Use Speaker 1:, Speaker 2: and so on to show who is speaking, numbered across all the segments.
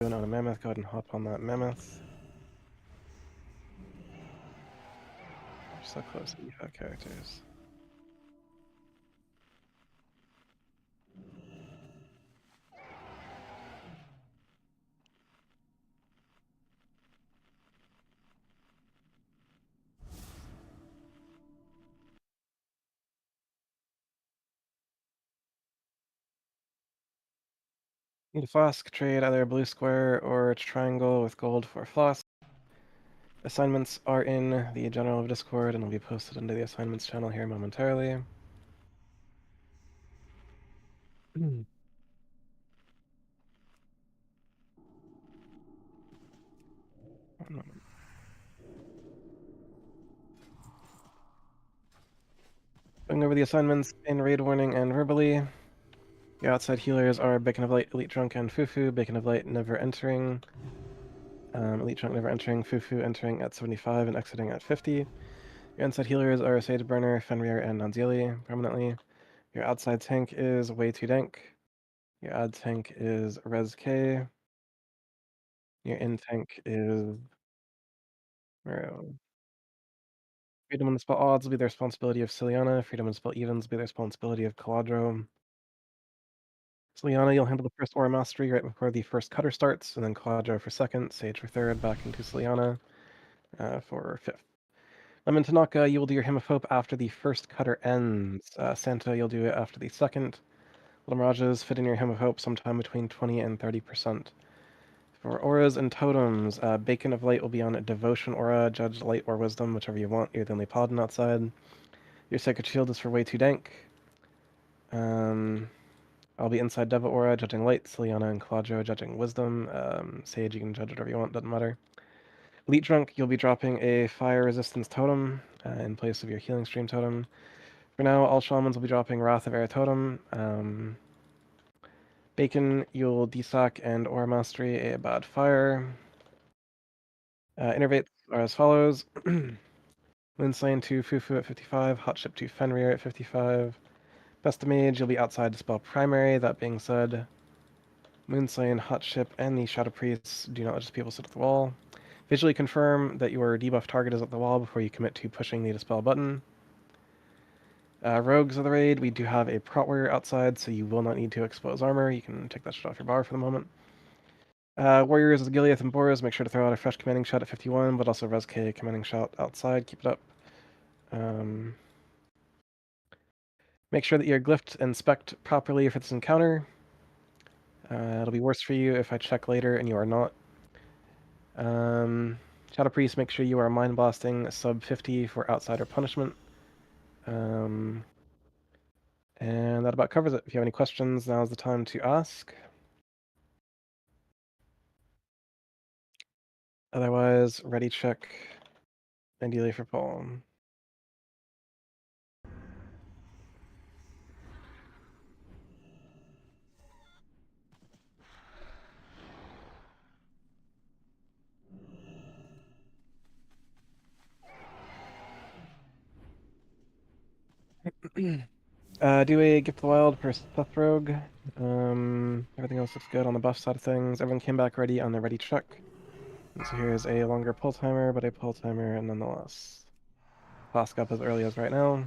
Speaker 1: On a mammoth, go ahead and hop on that mammoth. We're so close to E5 characters. Need a flask, trade either a blue square or a triangle with gold for a flask. Assignments are in the general Discord and will be posted into the assignments channel here momentarily. One moment. Going over the assignments in raid warning and verbally. The outside healers are Bacon of Light, Elite Drunk, and Fufu. Bacon of Light never entering. Elite Drunk never entering. Fufu entering at 75 and exiting at 50. Your inside healers are Sage Burner, Fenrir, and Nanzili permanently. Your outside tank is Way Too Dank. Your ad tank is Res K. Your in tank is Freedom and spell odds will be the responsibility of Ciliana. Freedom and spell evens will be the responsibility of Caladro. Ciliana, you'll handle the first Aura Mastery right before the first cutter starts, and then Caladro for second, Sage for third, back into Ciliana for fifth. Lemon Tanaka, you will do your Hymn of Hope after the first cutter ends. Santa, you'll do it after the second. Little Mirages, fit in your Hymn of Hope sometime between 20 and 30%. For auras and totems, Bacon of Light will be on a Devotion Aura, Judge Light or Wisdom, whichever you want. You're the only paladin outside. Your Sacred Shield is for Way Too Dank. I'll be inside Deva Aura, judging Light, Ciliana and Caladro judging Wisdom. Sage, you can judge whatever you want, doesn't matter. Elite Drunk, you'll be dropping a Fire Resistance Totem in place of your Healing Stream Totem. For now, all Shamans will be dropping Wrath of Air Totem. Bacon, you'll desack and Aura Mastery a Bad Fire. Innervates are as follows. Moonslane to Fufu at 55, Hotship to Fenrir at 55. Best Mage, you'll be outside to spell Primary. That being said, Moonslane, Hotship, and the Shadow Priests do not let just people sit at the wall. Visually confirm that your debuff target is at the wall before you commit to pushing the Dispel button. Rogues of the raid, we do have a Prot Warrior outside, so you will not need to expose armor. You can take that shit off your bar for the moment. Warriors of Gileath and Boros, make sure to throw out a fresh commanding shot at 51, but also Res K commanding shot outside. Keep it up. Make sure that you're glyphed and spec'd properly for this encounter. It'll be worse for you if I check later and you are not. Shadow Priest, make sure you are Mind Blasting sub 50 for Outsider Punishment. And that about covers it. If you have any questions, now's the time to ask. Otherwise, ready check, ideally for Paul. Do a Gift of the Wild for Seth Rogue. Everything else looks good on the buff side of things. Everyone came back ready on the ready check. And so here's a longer pull timer, but a pull timer nonetheless. Flask up as early as right now.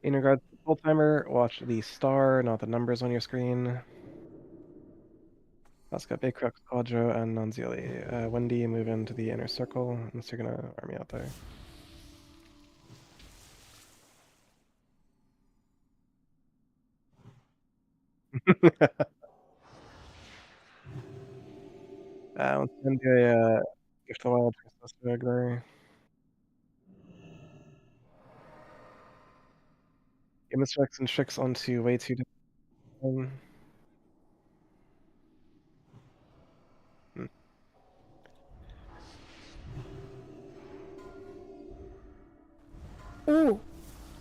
Speaker 1: In regards to the pull timer, watch the star, not the numbers on your screen. Flask up Acrux, Quadro, and Nanzili. Wendy, move into the inner circle, unless you're gonna army out there. Let's then do a Gift of the Wild for Seth Rogue there. Game checks and tricks onto way too different.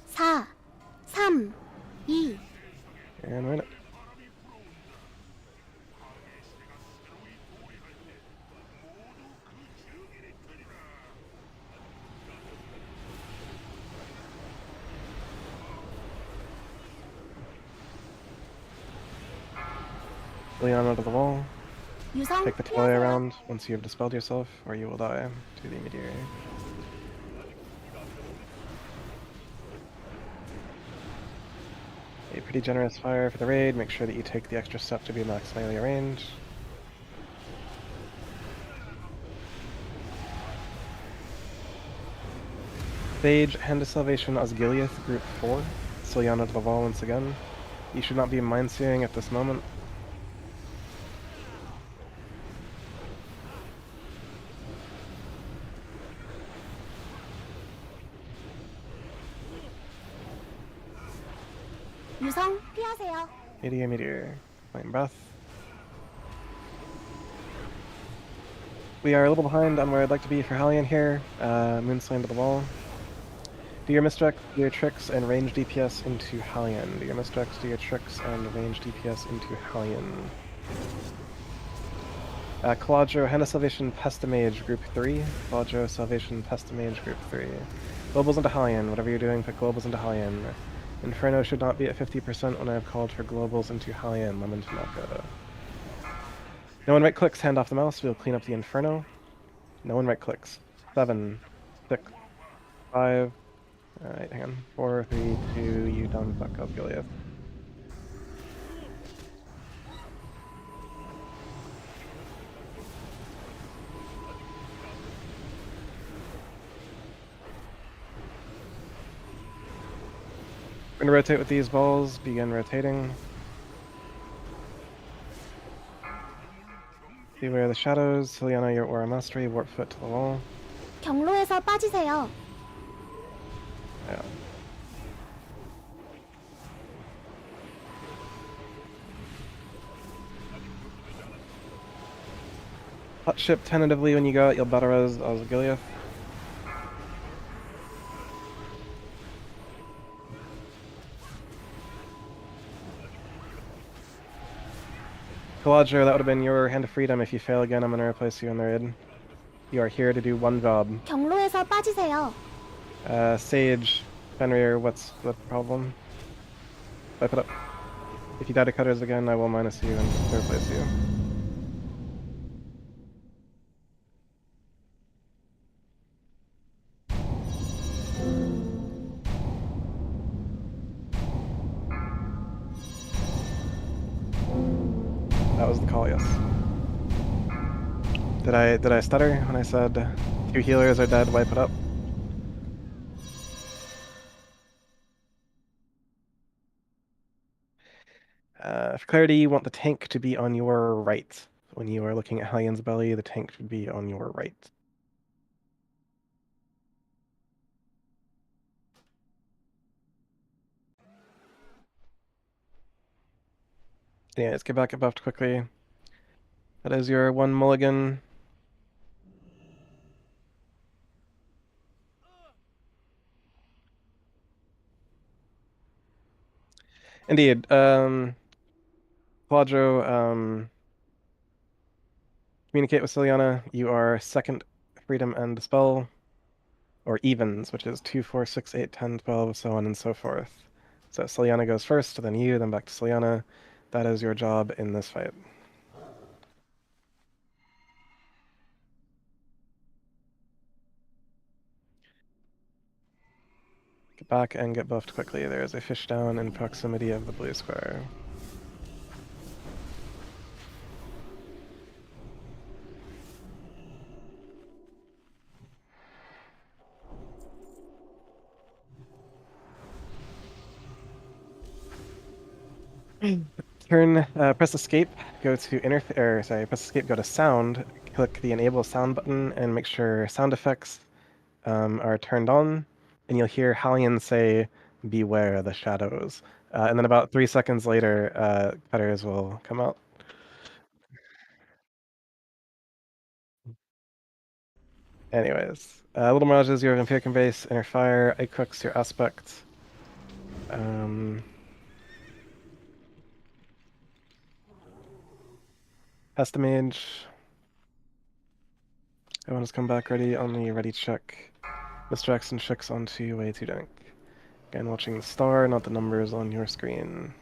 Speaker 2: 5, 4, 3, 2,
Speaker 1: And win it. Leon onto the wall.
Speaker 2: 유성
Speaker 1: Take the toy
Speaker 2: 피하세요.
Speaker 1: around once you have dispelled yourself, or you will die to the intermediary. A pretty generous fire for the raid. Make sure that you take the extra step to be max melee range. Sage, Hand of Salvation, Osgiliath, Group 4. Silyana to the wall once again. You should not be mind searing at this moment.
Speaker 2: 유성 피하세요.
Speaker 1: Meteor, meteor. Flame breath. We are a little behind on where I'd like to be for Hellion here. Moonslam to the wall. Do your misdirect, do your tricks, and range DPS into Hellion. Do your misdirects, do your tricks, and range DPS into Hellion. Caladro, Hand of Salvation, Pestimage, Group 3. Caladro, Salvation, Pestimage, Group 3. Globals into Hellion. Whatever you're doing, put globals into Hellion. Inferno should not be at 50% when I have called for globals into Hellion. Lemon Tanaka. No one right-clicks, hand off the mouse. We'll clean up the Inferno. No one right-clicks. 7, 6, 5... Alright, hang on. 4, 3, 2, you done fuck up, Gilead. We're gonna rotate with these balls, begin rotating. Beware the shadows. Silyana, your aura mastery, warp foot to the wall.
Speaker 2: 경로에서 빠지세요.
Speaker 1: Yeah. Hot ship tentatively when you go out, you'll battle res Osgiliath. Caladro, that would have been your Hand of Freedom. If you fail again, I'm gonna replace you in the raid. You are here to do one job.
Speaker 2: 경로에서 빠지세요.
Speaker 1: Sage, Fenrir, what's the problem? Wipe it up. If you die to cutters again, I will minus you and replace you. That was the call, yes. Did I stutter when I said 2 healers are dead, wipe it up? For clarity, you want the tank to be on your right. When you are looking at Hellion's belly, the tank should be on your right. Yeah, let's get back at buffed quickly. That is your 1 mulligan. Indeed. Quadro, communicate with Silyana. You are second freedom and dispel, or evens, which is 2, 4, 6, 8, 10, 12, so on and so forth. So Silyana goes first, then you, then back to Silyana. That is your job in this fight. Get back and get buffed quickly. There is a fish down in proximity of the blue square. Turn, press escape, go to press escape, go to sound, click the enable sound button, and make sure sound effects are turned on, and you'll hear Hallion say, "Beware the shadows." And then about 3 seconds later, cutters will come out. Anyways, Little Mirages, your Vampiric Base, Inner Fire, Icrux, your Aspect. Pestimage. Everyone's come back ready, only ready check. Misdirects and checks onto way to dank. Again, watching the star, not the numbers on your screen.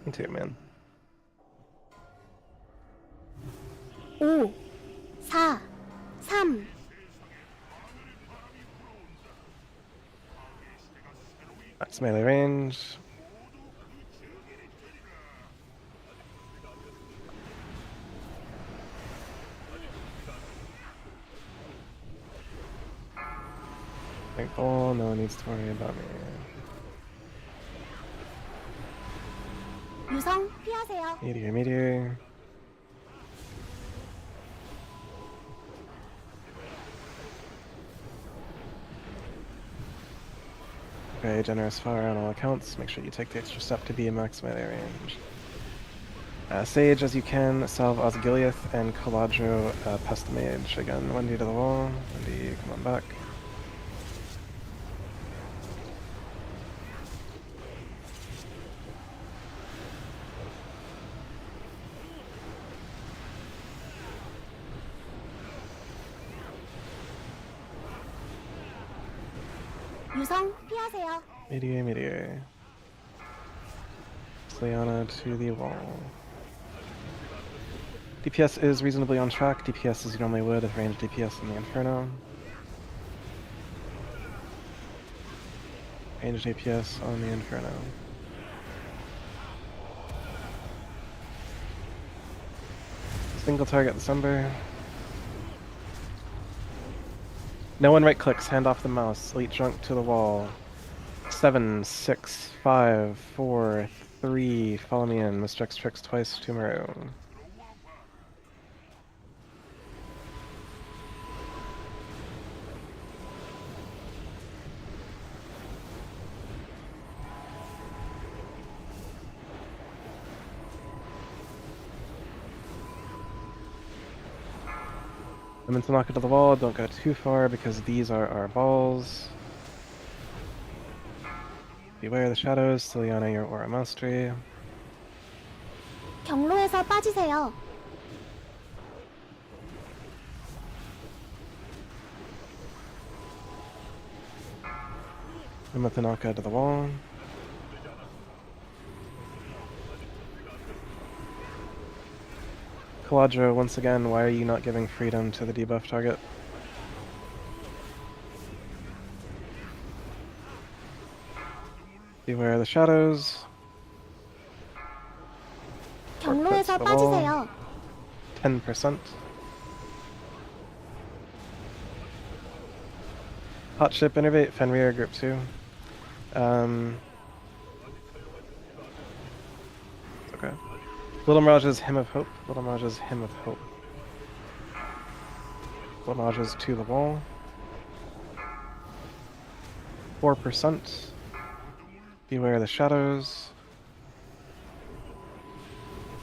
Speaker 1: Me too, man.
Speaker 2: 5, 4, 3,
Speaker 1: Max melee range. Thankful, no one needs to worry about me.
Speaker 2: 유성 피하세요.
Speaker 1: Meteor, meteor. Very generous fire on all accounts. Make sure you take the extra step to be in max melee range. Sage as you can, salve Osgiliath and Caladro pest the mage. Again, Wendy to the wall. Wendy, come on back.
Speaker 2: 유성 피하세요.
Speaker 1: Meteor, meteor. Sliana to the wall. DPS is reasonably on track. DPS as you normally would with ranged DPS in the Inferno. Ranged DPS on the Inferno. Single target December. No one right clicks, hand off the mouse. Elite drunk to the wall. 7, 6, 5, 4, 3. Follow me in. Mr. X tricks twice to Maru. I'm going to knock it to the wall, don't go too far because these are our balls. Beware the shadows, Ciliana, your aura mastery.
Speaker 2: 경로에서 빠지세요.
Speaker 1: I'm going to knock it to the wall. Caladro, once again, why are you not giving freedom to the debuff target? Beware the shadows.
Speaker 2: 경로에서
Speaker 1: the wall.
Speaker 2: 빠지세요.
Speaker 1: 10%. Hot ship innervate, Fenrir group 2. Okay. Little Mirage's Hymn of Hope. Little Mirage's Hymn of Hope. Little Mirage's to the wall. 4%. Beware the shadows.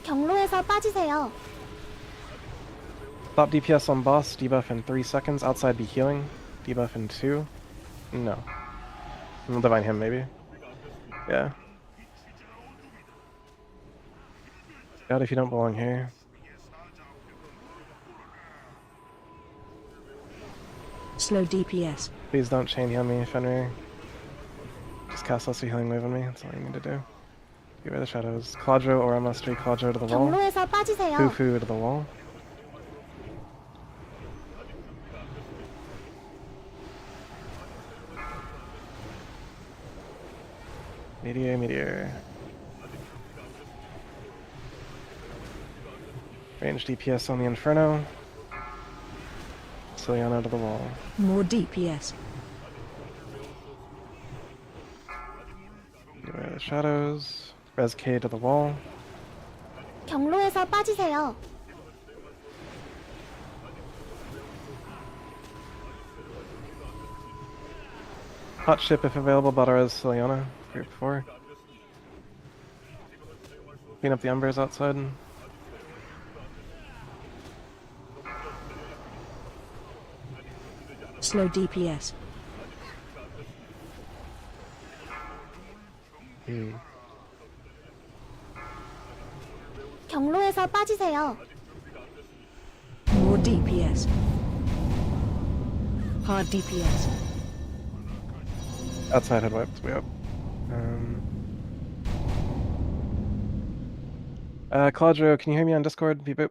Speaker 2: 경로에서 빠지세요.
Speaker 1: Stop DPS on boss, debuff in 3 seconds. Outside be healing. Debuff in 2. No. We'll divine him maybe. Yeah. God, if you don't belong here.
Speaker 3: Slow DPS.
Speaker 1: Please don't chain heal me, Fenrir. Just cast lesser healing wave on me, that's all you need to do. Beware the shadows. Caladro, Aura Mastery, Caladro to the wall.
Speaker 2: 경로에서 빠지세요.
Speaker 1: Fufu to the wall. Meteor, meteor. Range DPS on the Inferno. Ciliana to the wall.
Speaker 3: More DPS.
Speaker 1: Beware the shadows. Res K to the wall.
Speaker 2: 경로에서 빠지세요.
Speaker 1: Hot ship if available, Badares Ciliana. Group 4. Clean up the embers outside.
Speaker 3: Slow DPS.
Speaker 2: 경로에서 빠지세요.
Speaker 3: More DPS. Hard DPS.
Speaker 1: Outside head wiped, way up. Claudio, can you hear me on Discord? Beep boop.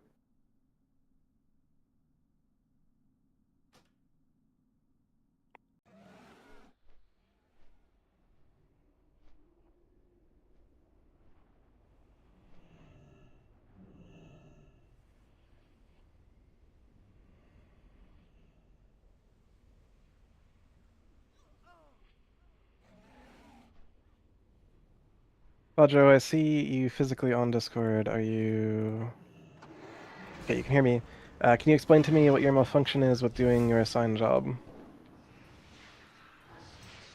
Speaker 1: Claudio, I see you physically on Discord. Are you... Okay, you can hear me. Can you explain to me what your malfunction is with doing your assigned job?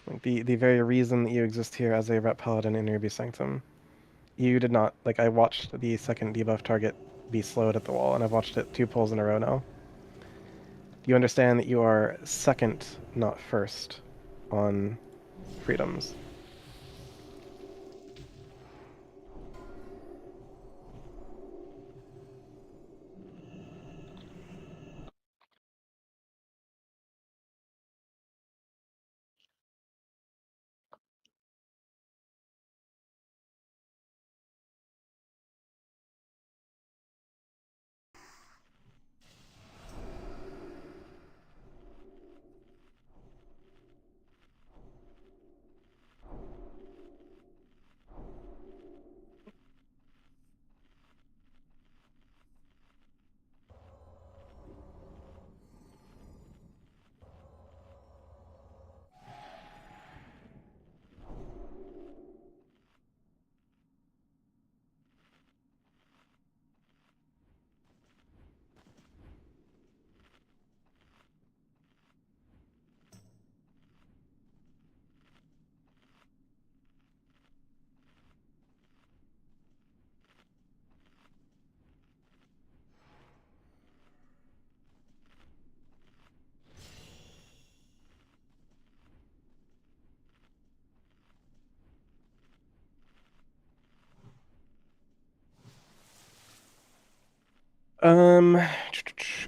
Speaker 1: Like the very reason that you exist here as a Rep Paladin in Ruby Sanctum. You did not, like, I watched the second debuff target be slowed at the wall, and I've watched it 2 pulls in a row now. Do you understand that you are second, not first, on freedoms?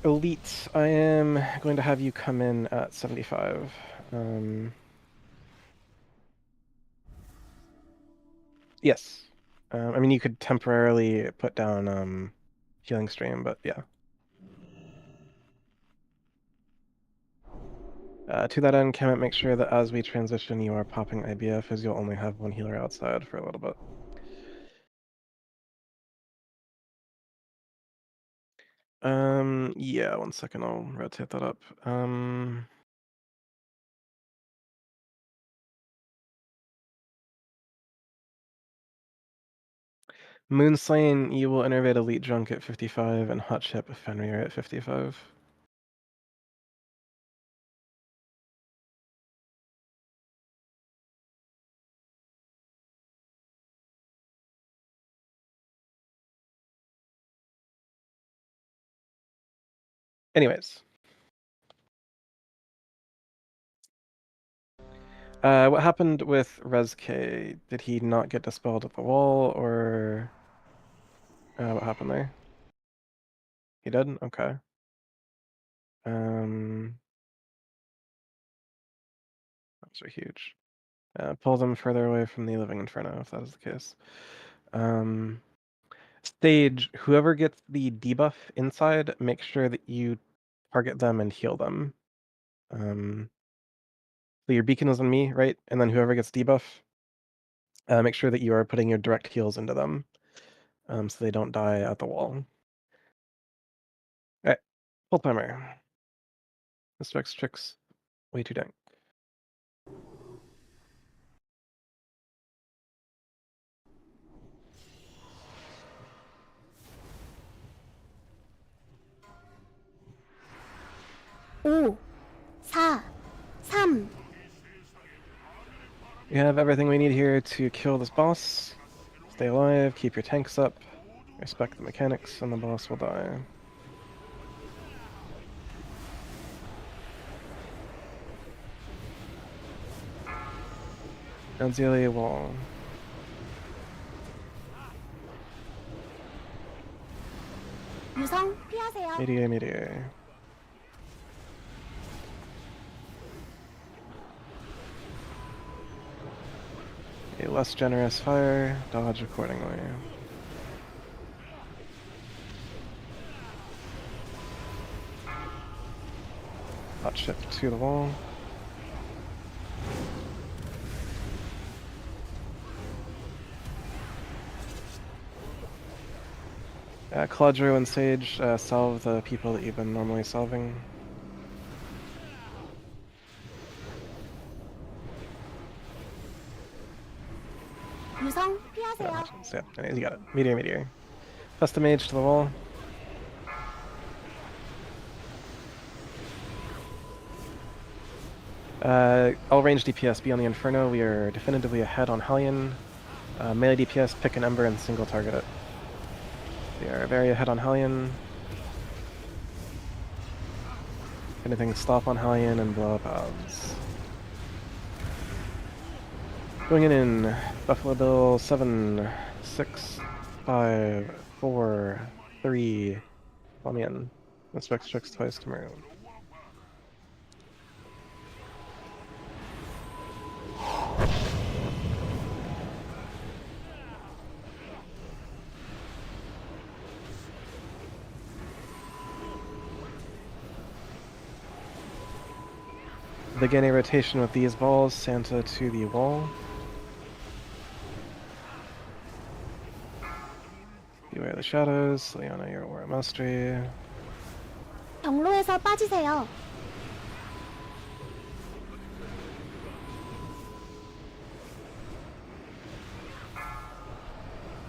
Speaker 1: Elite, I am going to have you come in at 75. Yes. I mean, you could temporarily put down healing stream, but yeah. To that end, Kemet, make sure that as we transition, you are popping IBF, as you'll only have 1 healer outside for a little bit. Yeah, 1 second, I'll rotate that up. Moonslane, you will innervate Elite Drunk at 55 and Hot Chip Fenrir at 55. Anyways. What happened with ResK? Did he not get dispelled at the wall, or what happened there? He did? Okay. Those are huge. Pull them further away from the Living Inferno, if that is the case. Stage, whoever gets the debuff inside, make sure that you target them and heal them. So your beacon is on me, right? And then whoever gets debuff, make sure that you are putting your direct heals into them, so they don't die at the wall. Alright, full timer. Mr. X tricks way too dank.
Speaker 2: 오, 4, 3,
Speaker 1: We have everything we need here to kill this boss. Stay alive, keep your tanks up, respect the mechanics, and the boss will die. Auxilia wall.
Speaker 2: 유성 피하세요.
Speaker 1: Meteor. A less generous fire, dodge accordingly. Hot shift to the wall. Claudro and Sage, solve the people that you've been normally solving.
Speaker 2: 유성 피하세요.
Speaker 1: Yeah, you got it. Meteor, meteor. Custom mage to the wall. All range DPS be on the Inferno. We are definitively ahead on Hellion. Melee DPS, pick an Ember and single target it. We are very ahead on Hellion. If anything, stop on Hellion and blow up Abs. Going in Buffalo Bill 7, 6, 5, 4, 3. Let me in. Inspect tricks twice tomorrow. Begin a rotation with these balls, Santa to the wall. Beware the shadows, Leona, your Aura Mastery.
Speaker 2: 경로에서 빠지세요.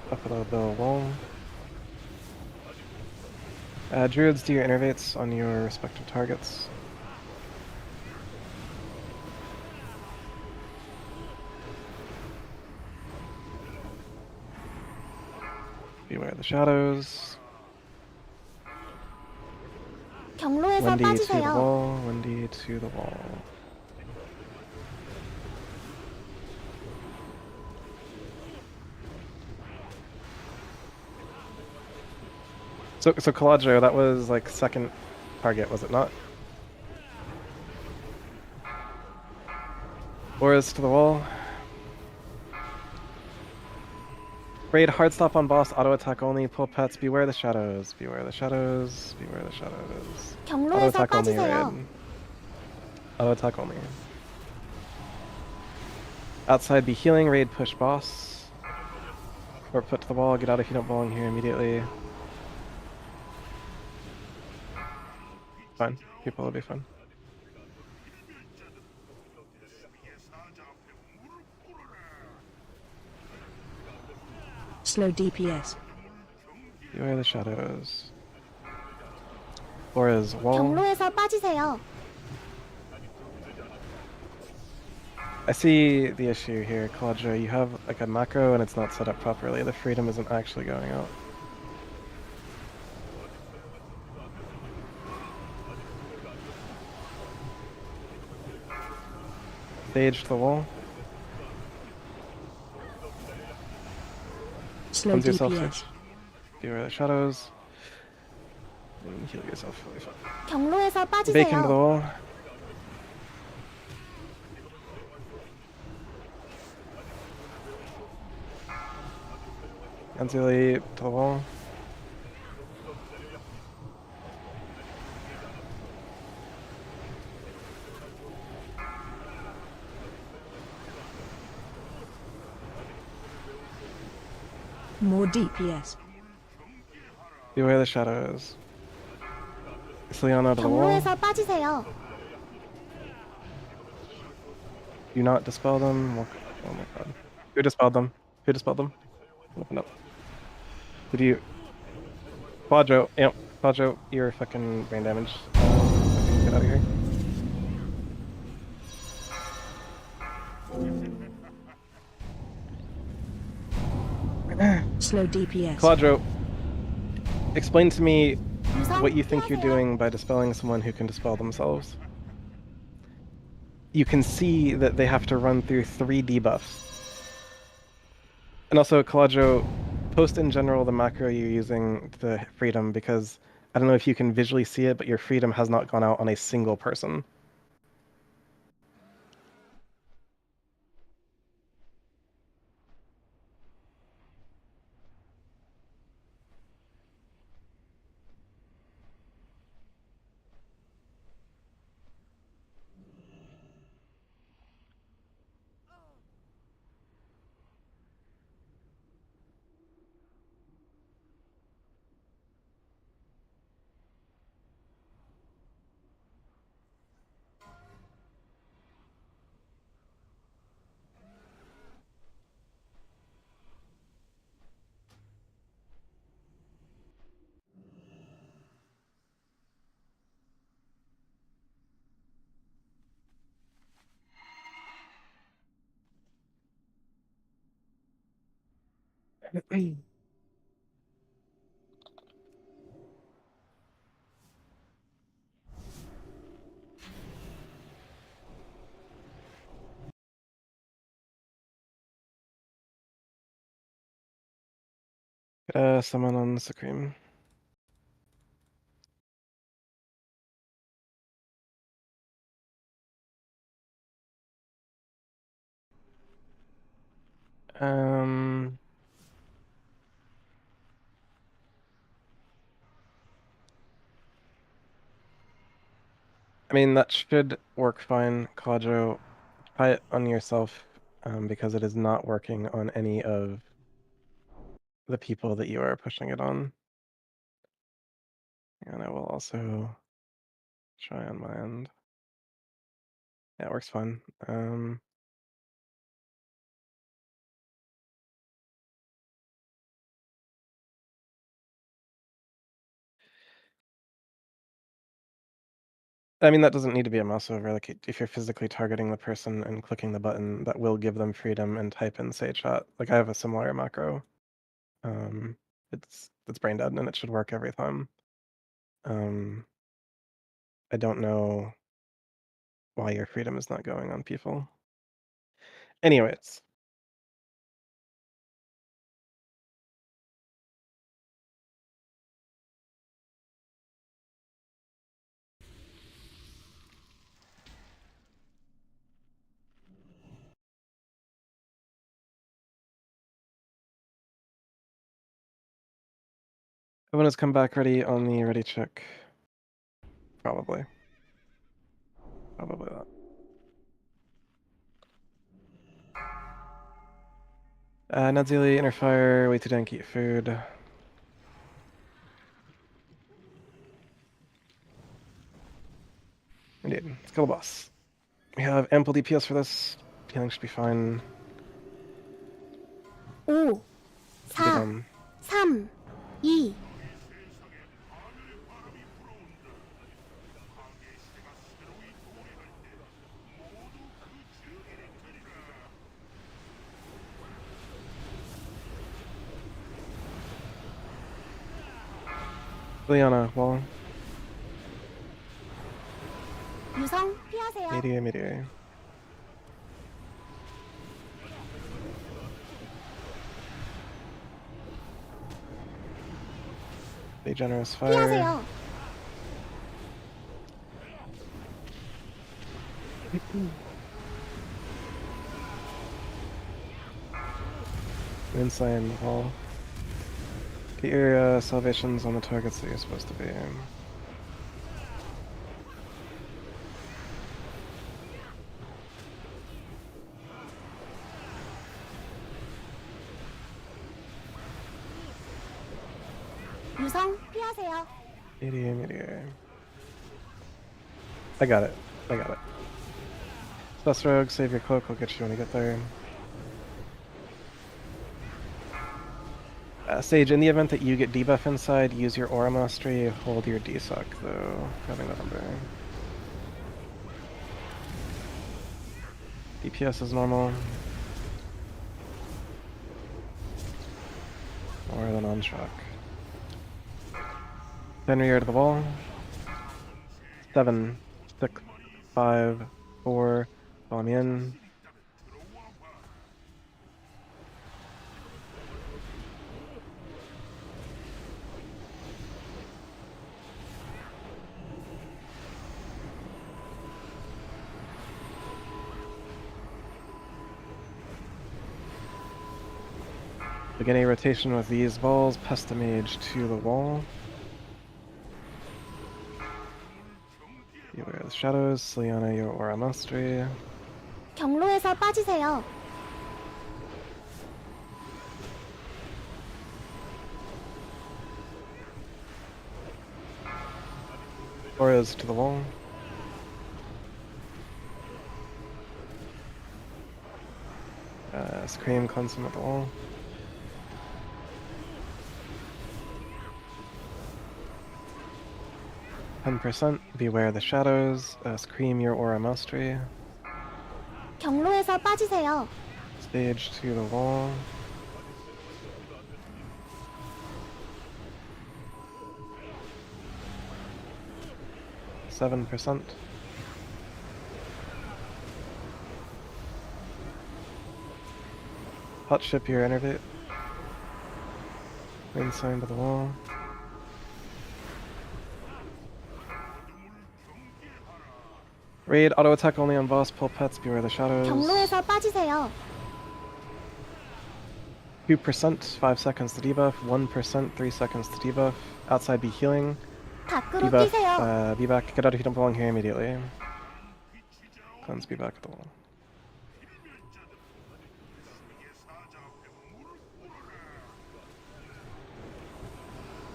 Speaker 1: Buffalo Bill wall. Druids, do your innervates on your respective targets. Beware the shadows.
Speaker 2: 경로에서
Speaker 1: Wendy to the
Speaker 2: 빠지세요.
Speaker 1: wall, Wendy to the wall. So Caladro, that was like second target, was it not? Auras to the wall. Raid hard stop on boss, auto attack only, pull pets, beware the shadows, beware the shadows, beware the shadows. Auto
Speaker 2: 경로에서
Speaker 1: attack only,
Speaker 2: 빠지세요.
Speaker 1: raid. Auto attack only. Outside be healing, raid push boss. Or put to the wall, get out if you don't belong here immediately. Fine, people will be fine.
Speaker 3: Slow DPS.
Speaker 1: Beware the shadows. Auras wall.
Speaker 2: 경로에서 빠지세요.
Speaker 1: I see the issue here, Caladra. You have like a macro and it's not set up properly. The freedom isn't actually going out. Stage to the wall.
Speaker 3: Slow
Speaker 1: Come to yourself,
Speaker 3: DPS.
Speaker 1: Sage. Beware the shadows. And heal yourself really fast.
Speaker 2: 경로에서
Speaker 1: Bacon to the
Speaker 2: 빠지세요.
Speaker 1: wall. Anzuli to the wall.
Speaker 3: More DPS.
Speaker 1: Beware the shadows. Siliana to the wall.
Speaker 2: 경로에서 빠지세요.
Speaker 1: Do not dispel them. Oh my god. Who dispelled them? Who dispelled them? Open up. Did you... Quadro, yep. Quadro, you're fucking brain damage. Fucking get out of here.
Speaker 3: Slow DPS.
Speaker 1: Quadro, explain to me
Speaker 2: 유성
Speaker 1: what you think you're
Speaker 2: 피하세요.
Speaker 1: doing by dispelling someone who can dispel themselves. You can see that they have to run through 3 debuffs. And also, Caladro, post in general the macro you're using the freedom, because I don't know if you can visually see it, but your freedom has not gone out on a single person. Summon on Supreme. I mean, that should work fine, Quadro. Try it on yourself, because it is not working on any of the people that you are pushing it on. And I will also try on my end. Yeah, it works fine. I mean, that doesn't need to be a mouse over. Like, if you're physically targeting the person and clicking the button, that will give them freedom and type in say chat. Like, I have a similar macro. It's brain dead and it should work every time. I don't know why your freedom is not going on people. Anyways. Everyone has come back ready on the ready check. Probably. Probably that. Nadzili, Interfire, way to dank, eat food. Indeed. Let's kill the boss. We have ample DPS for this. Healing should be fine.
Speaker 2: 5, 4,
Speaker 1: Become
Speaker 2: 3, 2.
Speaker 1: Liana, wall.
Speaker 2: 유성 피하세요.
Speaker 1: Meteor. Be generous fire.
Speaker 2: 피하세요.
Speaker 1: Insane wall. Get your salvations on the targets that you're supposed to be.
Speaker 2: 유성 피하세요.
Speaker 1: Meteor. I got it. Best rogue, save your cloak, I'll get you when you get there. Sage, in the event that you get debuff inside, use your Aura Mastery, hold your D-Suck, though. Having that number. DPS is normal. Or the non-shock. 10 rear to the wall. 7, 6, 5, 4, follow me in. Begin a rotation with these balls, pest the mage to the wall. Beware of the shadows, Liana, your Aura Mastery.
Speaker 2: 경로에서 빠지세요.
Speaker 1: Auras to the wall. Scream Consume at the wall. %. Beware the shadows. Scream your Aura Mastery.
Speaker 2: 경로에서 빠지세요.
Speaker 1: Stage to the wall. 7%. Hot ship your innervate. Main sign to the wall. Raid auto attack only on boss. Pull pets. Beware the shadows.
Speaker 2: 경로에서 빠지세요.
Speaker 1: 2%, 5 seconds to debuff. 1%, 3 seconds to debuff. Outside be healing.
Speaker 2: 밖으로
Speaker 1: Debuff.
Speaker 2: 뛰세요.
Speaker 1: Be back. Get out if you don't belong here immediately. Cleanse. Be back at the wall.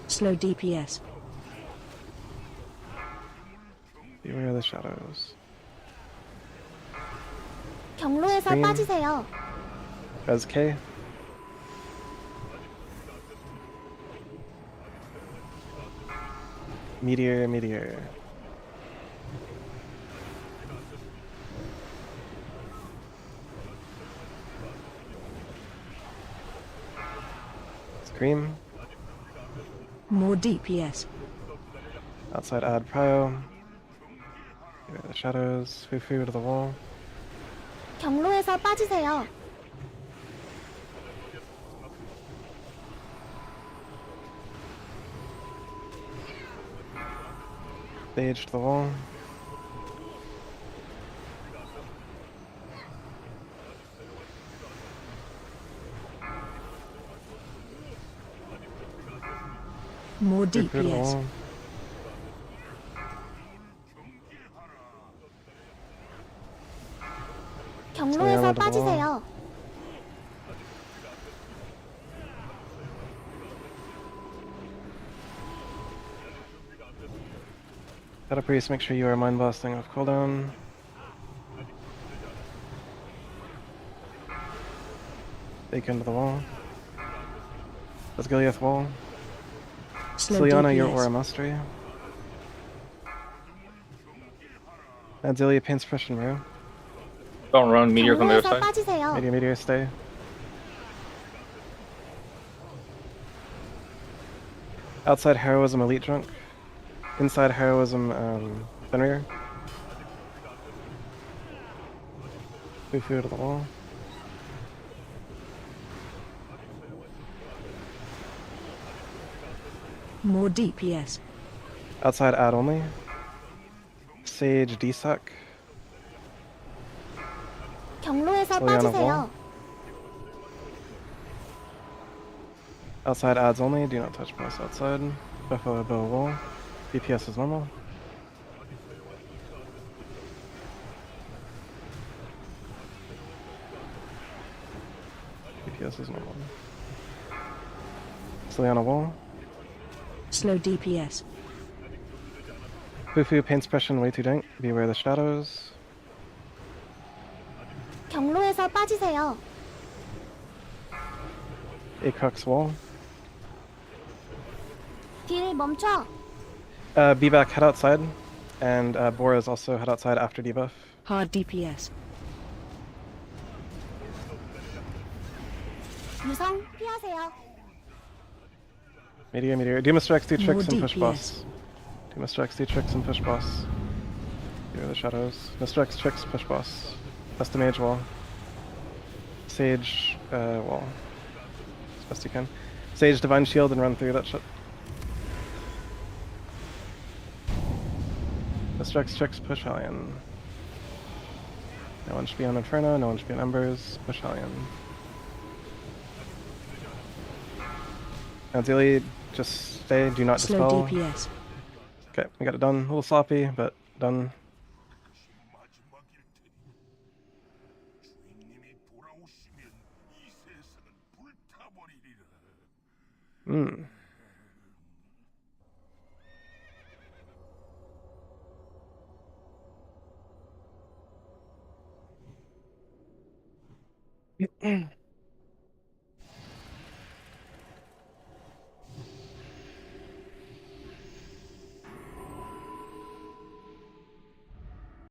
Speaker 3: Slow DPS.
Speaker 1: Beware the shadows.
Speaker 2: 경로에서
Speaker 1: Scream.
Speaker 2: 빠지세요.
Speaker 1: Res K. Meteor, meteor. Scream.
Speaker 3: More DPS.
Speaker 1: Outside add prio. Beware the shadows. Foo to the wall.
Speaker 2: 경로에서 빠지세요.
Speaker 1: Stage to the wall.
Speaker 3: More
Speaker 1: Foo to the
Speaker 3: DPS.
Speaker 1: wall.
Speaker 2: 경로에서
Speaker 1: 소양하다.
Speaker 2: 빠지세요.
Speaker 1: Shadow Priest, make sure you are mind blasting off cooldown. Bake into the wall. Let's Giliath wall.
Speaker 3: Slow
Speaker 1: Siliana, your
Speaker 3: DPS.
Speaker 1: aura mastery. Adzilia, pain suppression room.
Speaker 4: Don't run meteor on the other
Speaker 2: 경로에서
Speaker 4: side.
Speaker 2: 빠지세요.
Speaker 1: Meteor, stay. Outside heroism, elite drunk. Inside heroism, Fenrir. Foo to the wall.
Speaker 3: More DPS.
Speaker 1: Outside add only. Sage DSEC.
Speaker 2: 경로에서
Speaker 1: Siliana
Speaker 2: 빠지세요.
Speaker 1: wall. Outside adds only. Do not touch boss outside. Buffalo bow wall. DPS is normal. DPS is normal. Siliana wall.
Speaker 3: Slow DPS.
Speaker 1: Foo pain suppression way too dank. Beware the shadows.
Speaker 2: 경로에서 빠지세요.
Speaker 1: Acox wall.
Speaker 2: 딜 멈춰.
Speaker 1: Be back, head outside. And Bora's also head outside after debuff.
Speaker 3: Hard DPS.
Speaker 2: 유성 피하세요.
Speaker 1: Meteor. Do Mr. X, do tricks
Speaker 3: More
Speaker 1: and push
Speaker 3: DPS.
Speaker 1: boss. Do Mr. X, do tricks and push boss. Beware the shadows. Mr. X, tricks, push boss. Best to mage wall. Sage wall. As best you can. Sage divine shield and run through that shit. Mr. X, tricks, push Hellion. No one should be on Inferno, no one should be on Embers. Push Hellion. Ideally, just stay, do not
Speaker 3: Slow
Speaker 1: dispel.
Speaker 3: DPS.
Speaker 1: Okay, we got it done. A little sloppy, but done. Hmm.